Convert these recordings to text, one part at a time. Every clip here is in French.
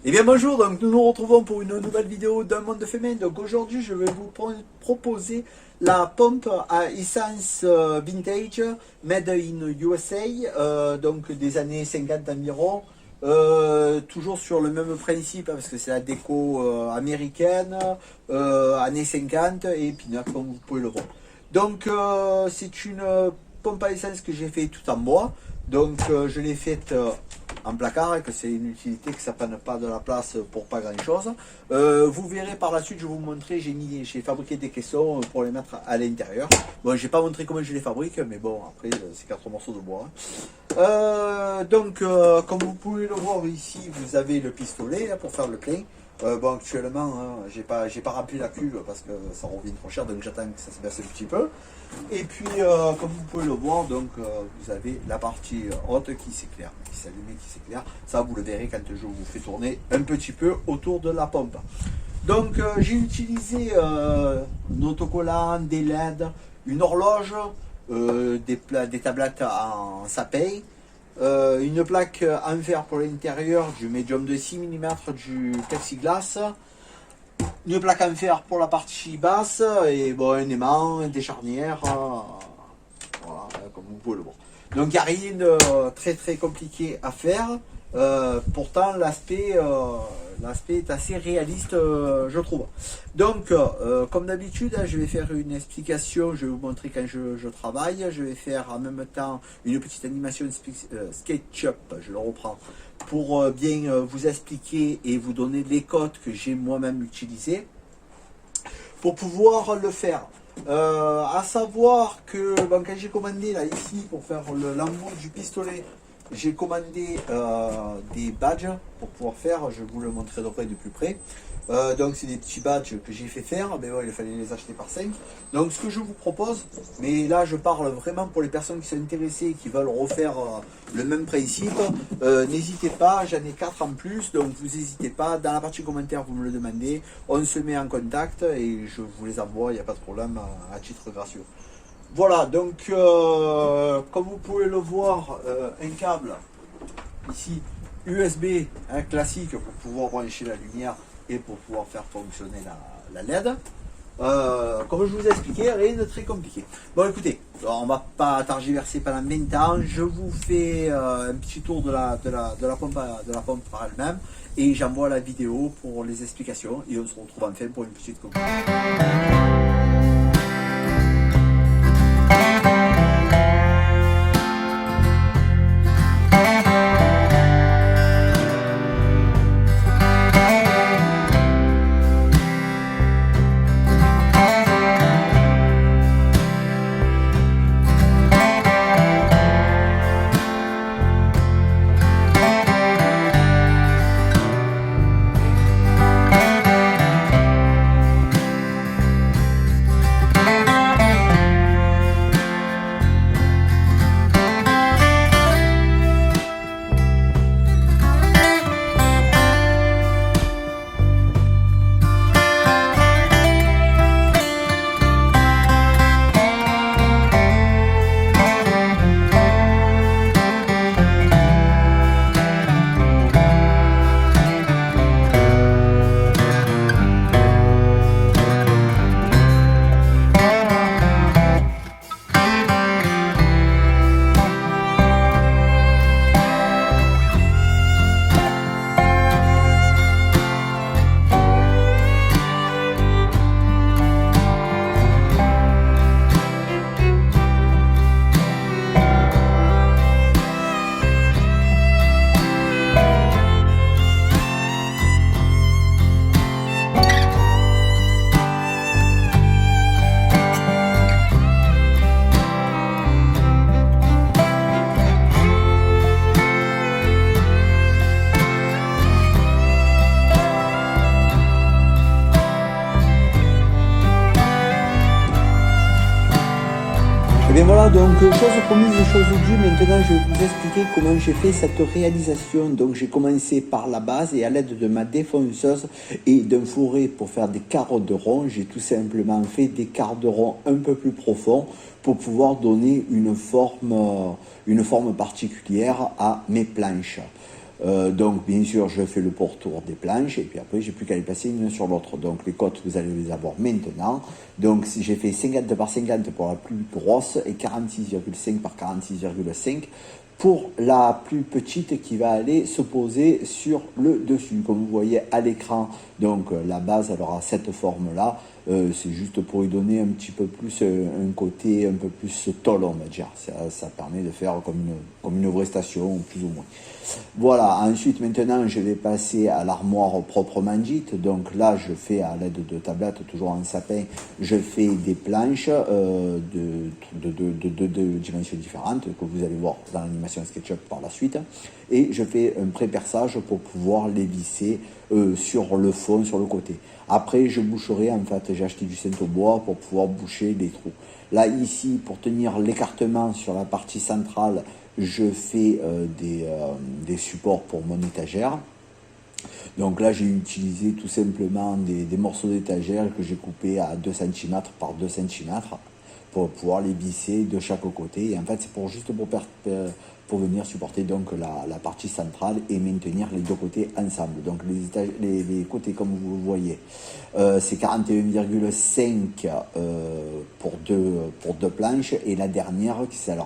Eh bien bonjour, donc nous nous retrouvons pour une nouvelle vidéo d'un monde de féminin. Donc aujourd'hui je vais vous proposer la pompe à essence vintage made in USA, donc des années 50 environ. Toujours sur le même principe parce que c'est la déco américaine, années 50 et pin-up comme vous pouvez le voir. Donc c'est une pompe à essence que j'ai fait tout en bois. Donc je l'ai faite en placard, que c'est une utilité que ça ne prenne pas de la place pour pas grand chose. Vous verrez par la suite, je vais vous montrer, j'ai fabriqué des caissons pour les mettre à l'intérieur. Bon, j'ai pas montré comment je les fabrique, mais bon, après c'est 4 morceaux de bois. Comme vous pouvez le voir ici, vous avez le pistolet là, pour faire le plein. Bon, actuellement, hein, j'ai pas rempli la cuve parce que ça revient trop cher, donc j'attends que ça se verse un petit peu. Et puis, comme vous pouvez le voir, donc vous avez la partie haute qui s'éclaire, qui s'allume et qui s'éclaire. Ça, vous le verrez quand je vous fais tourner un petit peu autour de la pompe. Donc, j'ai utilisé un autocollant, des LED, une horloge, des tablettes en sapin. Une plaque en fer pour l'intérieur, du médium de 6 mm, du plexiglas, une plaque en fer pour la partie basse, et bon, un aimant, des charnières, voilà, comme vous pouvez le voir. Donc il n'y a rien de très compliqué à faire, pourtant l'aspect est assez réaliste, je trouve. Donc comme d'habitude, je vais faire une explication, je vais vous montrer quand je travaille, je vais faire en même temps une petite animation SketchUp, je le reprends, pour bien vous expliquer et vous donner les codes que j'ai moi-même utilisés pour pouvoir le faire. À savoir que bon, quand j'ai commandé là ici pour faire l'embout du pistolet, j'ai commandé des badges pour pouvoir faire, je vous le montrerai de plus près. Donc c'est des petits badges que j'ai fait faire, mais ouais, il fallait les acheter par 5. Donc ce que je vous propose, mais là je parle vraiment pour les personnes qui sont intéressées et qui veulent refaire le même principe, n'hésitez pas, j'en ai 4 en plus, donc vous n'hésitez pas, dans la partie commentaire vous me le demandez, on se met en contact et je vous les envoie, il n'y a pas de problème à titre gracieux. Voilà, donc comme vous pouvez le voir, un câble ici USB classique pour pouvoir brancher la lumière et pour pouvoir faire fonctionner la LED. Comme je vous ai expliqué, rien de très compliqué. Bon écoutez, on va pas targiverser pendant 20 ans, je vous fais un petit tour de la pompe par elle-même et j'envoie la vidéo pour les explications et on se retrouve enfin pour une petite conclusion. Et bien voilà, donc chose promise, chose due, maintenant je vais vous expliquer comment j'ai fait cette réalisation. Donc j'ai commencé par la base et à l'aide de ma défonceuse et d'un fourré pour faire des carreaux de rond, j'ai tout simplement fait des quarts de rond un peu plus profonds pour pouvoir donner une forme particulière à mes planches. Donc bien sûr je fais le pourtour des planches et puis après j'ai plus qu'à les passer une sur l'autre. Donc les côtes vous allez les avoir maintenant. Donc si j'ai fait 50 par 50 pour la plus grosse et 46,5 par 46,5 pour la plus petite qui va aller se poser sur le dessus comme vous voyez à l'écran. Donc la base elle aura cette forme là. C'est juste pour lui donner un petit peu plus un côté un peu plus tôle on va dire. Ça permet de faire comme une vraie station plus ou moins. Voilà, ensuite maintenant je vais passer à l'armoire proprement dite. Donc là je fais à l'aide de tablettes toujours en sapin, je fais des planches de dimensions différentes que vous allez voir dans l'animation SketchUp par la suite. Et je fais un pré-perçage pour pouvoir les visser sur le fond, sur le côté. Après je boucherai, en fait j'ai acheté du bois pour pouvoir boucher les trous. Là ici pour tenir l'écartement sur la partie centrale, je fais des supports pour mon étagère. Donc là j'ai utilisé tout simplement des morceaux d'étagère que j'ai coupés à 2 cm par 2 cm pour pouvoir les visser de chaque côté. Et en fait c'est pour juste pour venir supporter donc la partie centrale et maintenir les deux côtés ensemble. Donc les côtés comme vous le voyez, c'est 41,5 pour deux planches et la dernière qui sera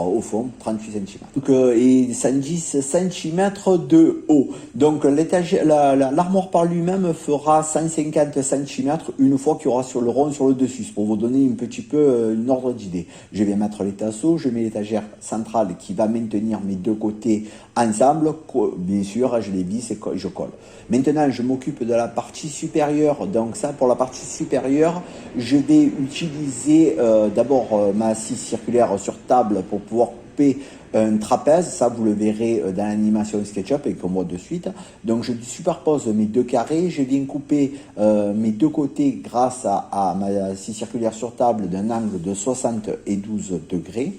au fond 38 cm. Donc, et 110 cm de haut. Donc l'armoire par lui-même fera 150 cm une fois qu'il y aura sur le rond sur le dessus. C'est pour vous donner un petit peu une ordre d'idée. Je vais mettre les tasseaux, je mets l'étagère centrale qui va maintenir mes deux côtés ensemble. Bien sûr, je les visse et je colle. Maintenant, je m'occupe de la partie supérieure. Donc ça, pour la partie supérieure, je vais utiliser d'abord ma scie circulaire sur table pour pouvoir couper un trapèze. Ça, vous le verrez dans l'animation SketchUp et qu'on voit de suite. Donc, je superpose mes deux carrés. Je viens couper mes deux côtés grâce à ma scie circulaire sur table d'un angle de 72 degrés.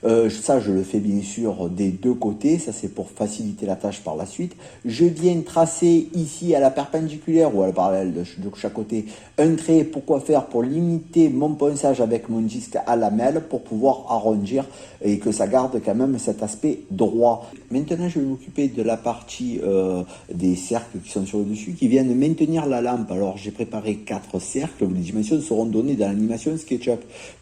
Ça, je le fais bien sûr des deux côtés. Ça, c'est pour faciliter la tâche par la suite. Je viens tracer ici à la perpendiculaire ou à la parallèle de chaque côté un trait. Pourquoi faire? Pour limiter mon ponçage avec mon disque à lamelle pour pouvoir arrondir et que ça garde quand même cet aspect droit. Maintenant, je vais m'occuper de la partie des cercles qui sont sur le dessus qui viennent maintenir la lampe. Alors, j'ai préparé 4 cercles. Les dimensions seront données dans l'animation SketchUp.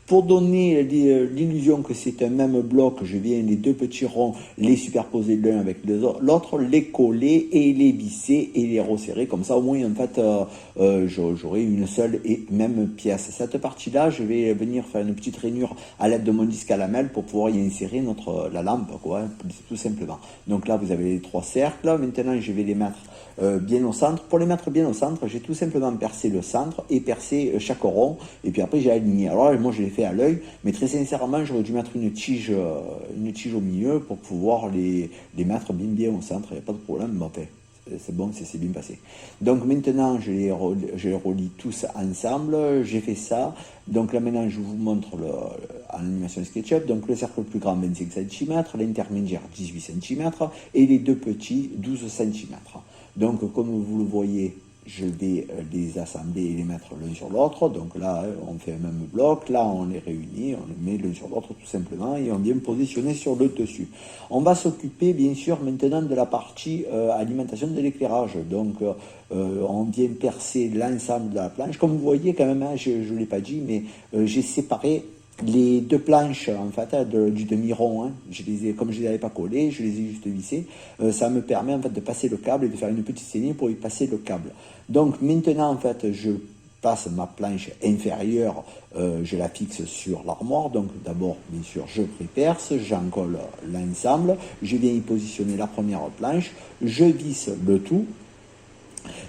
Pour donner l'illusion que c'est un même bloc, je viens les deux petits ronds les superposer l'un avec l'autre, les coller et les visser et les resserrer. Comme ça, au moins, en fait, j'aurai une seule et même pièce. Cette partie-là, je vais venir faire une petite rainure à l'aide de mon disque à lamelle pour pouvoir y insérer la lampe, quoi, tout simplement. Donc là, vous avez les 3 cercles. Maintenant, je vais les mettre bien au centre. Pour les mettre bien au centre, j'ai tout simplement percé le centre et percé chaque rond. Et puis après, j'ai aligné. Alors là, moi, je l'ai fait à l'œil, mais très sincèrement, j'aurais dû mettre une tige au milieu pour pouvoir les mettre bien au centre. Il n'y a pas de problème. Bon, enfin, c'est bon, c'est bien passé. Donc maintenant, je les relie tous ensemble. J'ai fait ça. Donc là maintenant, je vous montre en animation SketchUp. Donc le cercle le plus grand, 25 cm, l'intermédiaire, 18 cm, et les deux petits, 12 cm. Donc comme vous le voyez, je vais les assembler et les mettre l'un sur l'autre. Donc là, on fait un même bloc. Là, on les réunit, on les met l'un sur l'autre tout simplement et on vient positionner sur le dessus. On va s'occuper bien sûr maintenant de la partie alimentation de l'éclairage. Donc on vient percer l'ensemble de la planche. Comme vous voyez quand même, hein, je ne l'ai pas dit, mais j'ai séparé les deux planches en fait du demi-rond, hein, comme je ne les avais pas collées, je les ai juste vissées. Ça me permet en fait de passer le câble et de faire une petite saignée pour y passer le câble. Donc maintenant en fait je passe ma planche inférieure, je la fixe sur l'armoire. Donc d'abord bien sûr je pré-perce, j'en colle l'ensemble, je viens y positionner la première planche, je visse le tout.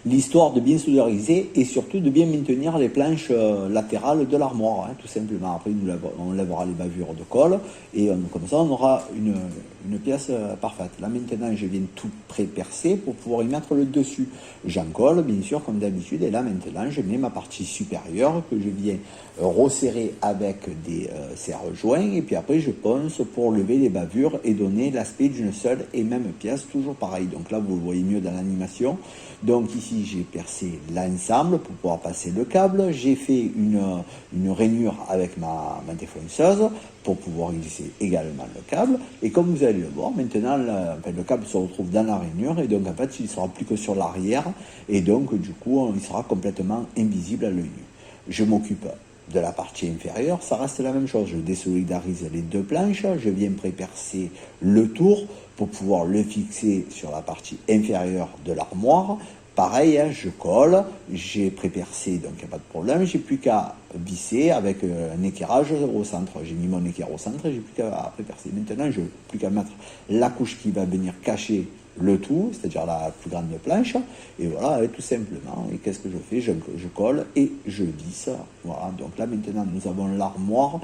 L'histoire de bien souduriser et surtout de bien maintenir les planches latérales de l'armoire, hein, tout simplement. Après, on lèvera les bavures de colle et comme ça, on aura une pièce parfaite. Là, maintenant, je viens tout pré-percer pour pouvoir y mettre le dessus. J'en colle, bien sûr, comme d'habitude. Et là, maintenant, je mets ma partie supérieure que je viens resserrer avec des serre-joints. Et puis après, je ponce pour lever les bavures et donner l'aspect d'une seule et même pièce, toujours pareil. Donc là, vous le voyez mieux dans l'animation. Donc ici, ici j'ai percé l'ensemble pour pouvoir passer le câble. J'ai fait une rainure avec ma défonceuse pour pouvoir glisser également le câble. Et comme vous allez le voir, maintenant le câble se retrouve dans la rainure et donc en fait il ne sera plus que sur l'arrière et donc du coup il sera complètement invisible à l'œil nu. Je m'occupe de la partie inférieure, ça reste la même chose. Je désolidarise les deux planches, je viens pré-percer le tour pour pouvoir le fixer sur la partie inférieure de l'armoire. Pareil, hein, je colle, j'ai pré-percé, donc il n'y a pas de problème. J'ai plus qu'à visser avec un équerrage au centre. J'ai mis mon équerre au centre et j'ai plus qu'à pré-percer. Maintenant, je n'ai plus qu'à mettre la couche qui va venir cacher le tout, c'est-à-dire la plus grande planche, et voilà, et tout simplement. Et qu'est-ce que je fais? Je colle et je visse. Voilà, donc là maintenant nous avons l'armoire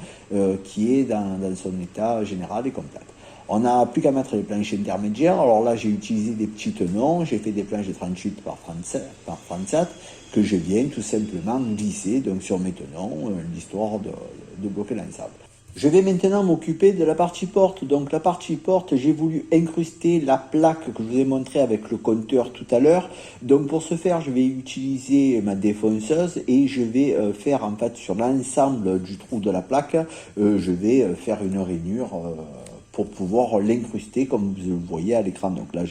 qui est dans son état général et complet. On n'a plus qu'à mettre les planches intermédiaires. Alors là, j'ai utilisé des petits tenons. J'ai fait des planches de 38 par 37 que je viens tout simplement glisser donc, sur mes tenons, l'histoire de bloquer l'ensemble. Je vais maintenant m'occuper de la partie porte. Donc la partie porte, j'ai voulu incruster la plaque que je vous ai montré avec le compteur tout à l'heure. Donc pour ce faire, je vais utiliser ma défonceuse et je vais faire en fait sur l'ensemble du trou de la plaque, je vais faire une rainure pour pouvoir l'incruster comme vous le voyez à l'écran. Donc là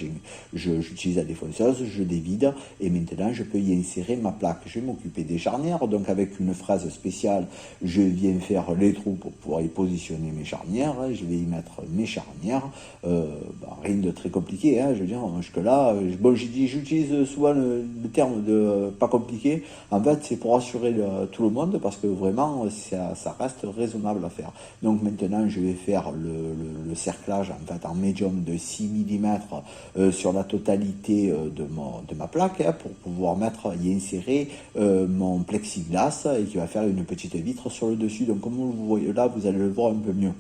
j'utilise la défonceuse, je dévide et maintenant je peux y insérer ma plaque. Je vais m'occuper des charnières, donc avec une fraise spéciale je viens faire les trous pour pouvoir y positionner mes charnières. Je vais y mettre mes charnières, rien de très compliqué, hein, je veux dire, jusque là, bon j'utilise souvent le terme de pas compliqué, en fait c'est pour rassurer tout le monde parce que vraiment ça reste raisonnable à faire. Donc maintenant je vais faire le cerclage en fait en médium de 6 mm sur la totalité de ma plaque pour pouvoir y insérer mon plexiglas et qui va faire une petite vitre sur le dessus. Donc comme vous voyez là, vous allez le voir un peu mieux.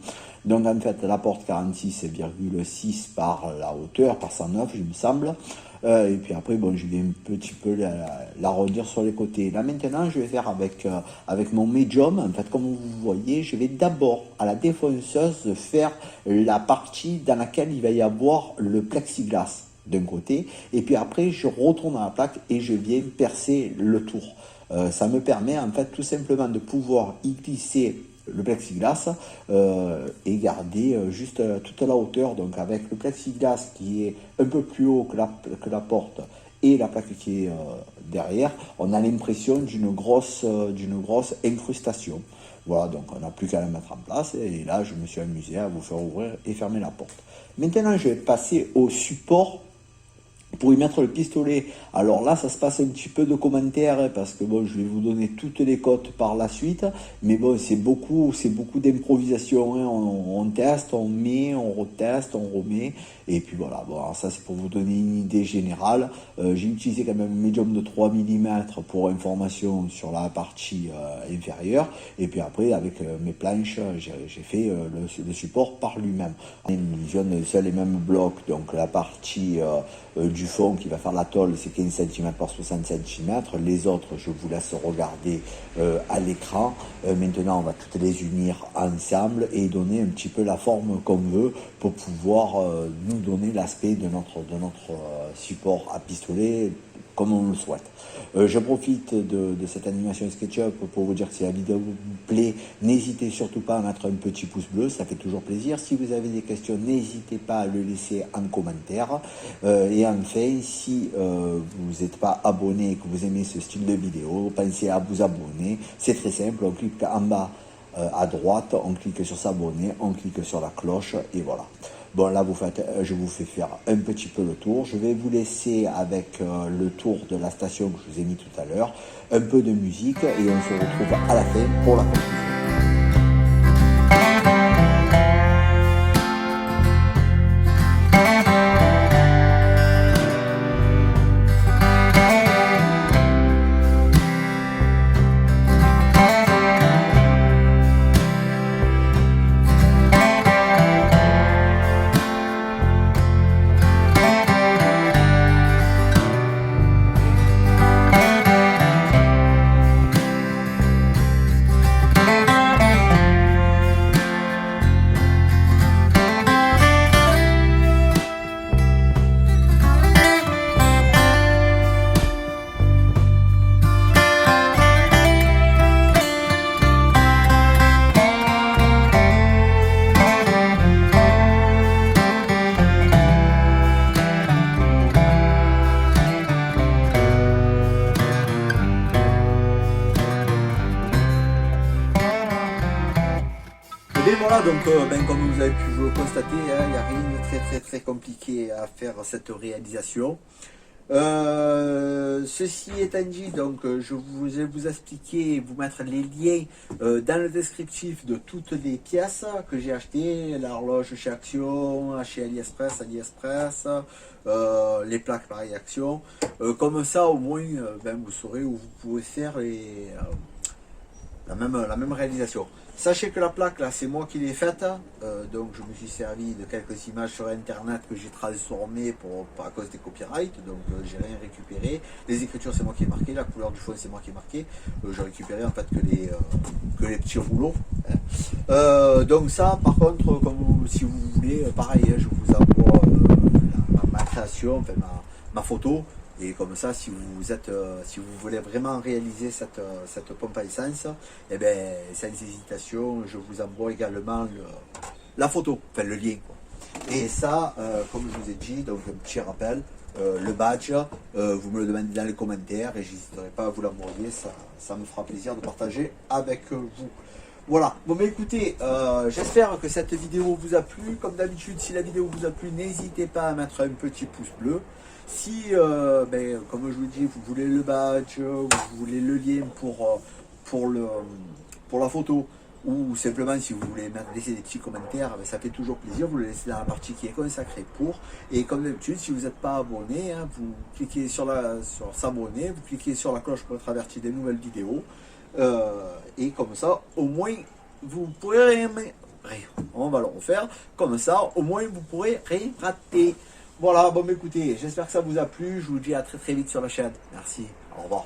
Donc en fait la porte 46,6 par la hauteur, par 109 il me semble. Et puis après, bon, je vais un petit peu l'arrondir sur les côtés. Là maintenant, je vais faire avec mon médium, en fait, comme vous voyez, je vais d'abord à la défonceuse faire la partie dans laquelle il va y avoir le plexiglas d'un côté, et puis après, je retourne à la plaque et je viens percer le tour. Ça me permet en fait tout simplement de pouvoir y glisser le plexiglas et garder juste toute la hauteur, donc avec le plexiglas qui est un peu plus haut que la porte et la plaque qui est derrière, on a l'impression d'une grosse incrustation. Voilà, donc on n'a plus qu'à la mettre en place et là je me suis amusé à vous faire ouvrir et fermer la porte. Maintenant je vais passer au support pour y mettre le pistolet. Alors là ça se passe un petit peu de commentaires parce que bon, je vais vous donner toutes les cotes par la suite, mais bon c'est beaucoup d'improvisation, hein. On teste, on met, on reteste, on remet et puis voilà. Bon, alors ça c'est pour vous donner une idée générale. J'ai utilisé quand même un médium de 3 mm pour information sur la partie inférieure et puis après avec mes planches j'ai fait le support par lui-même. On utilise seul les mêmes blocs, donc la partie du fond qui va faire la tôle c'est 15 cm par 60 cm, les autres je vous laisse regarder à l'écran. Maintenant on va toutes les unir ensemble et donner un petit peu la forme qu'on veut pour pouvoir nous donner l'aspect de notre support à pistolet comme on le souhaite. Je profite de cette animation SketchUp pour vous dire que si la vidéo vous plaît, n'hésitez surtout pas à mettre un petit pouce bleu, ça fait toujours plaisir. Si vous avez des questions, n'hésitez pas à le laisser en commentaire. Et enfin, si vous n'êtes pas abonné et que vous aimez ce style de vidéo, pensez à vous abonner. C'est très simple, on clique en bas à droite, on clique sur s'abonner, on clique sur la cloche et voilà. Bon là je vous fais faire un petit peu le tour. Je vais vous laisser avec le tour de la station que je vous ai mis tout à l'heure, un peu de musique et on se retrouve à la fin pour la conclusion. voilà, donc comme vous avez pu le constater, il n'y a rien de très compliqué à faire cette réalisation. Ceci étant dit, donc je vais vous expliquer, vous mettre les liens dans le descriptif de toutes les pièces que j'ai achetées, l'horloge chez Action, chez AliExpress, les plaques pareil Action. Comme ça, au moins, vous saurez où vous pouvez faire la même réalisation. Sachez que la plaque là, c'est moi qui l'ai faite, donc je me suis servi de quelques images sur internet que j'ai transformées à cause des copyrights, donc j'ai rien récupéré. Les écritures c'est moi qui ai marqué, la couleur du fond c'est moi qui ai marqué, j'ai récupéré en fait que les petits rouleaux. Hein. Donc ça par contre, si vous voulez, pareil, hein, je vous envoie ma création, enfin ma photo. Et comme ça, si vous voulez vraiment réaliser cette pompe à essence, eh bien, sans hésitation, je vous envoie également la photo, enfin le lien, quoi. Et ça, comme je vous ai dit, donc un petit rappel, le badge, vous me le demandez dans les commentaires et je n'hésiterai pas à vous l'envoyer, ça me fera plaisir de partager avec vous. Voilà, bon mais écoutez, j'espère que cette vidéo vous a plu. Comme d'habitude, si la vidéo vous a plu, n'hésitez pas à mettre un petit pouce bleu. Si, comme je vous dis, vous voulez le badge, vous voulez le lien pour la photo, ou simplement si vous voulez laisser des petits commentaires, ça fait toujours plaisir, vous le laissez dans la partie qui est consacrée pour. Et comme d'habitude, si vous n'êtes pas abonné, hein, vous cliquez sur s'abonner, vous cliquez sur la cloche pour être averti des nouvelles vidéos. Et comme ça, au moins, vous pourrez rien, on va le refaire, comme ça, au moins, vous pourrez rien rater. Voilà, bon écoutez, j'espère que ça vous a plu, je vous dis à très vite sur la chaîne. Merci, au revoir.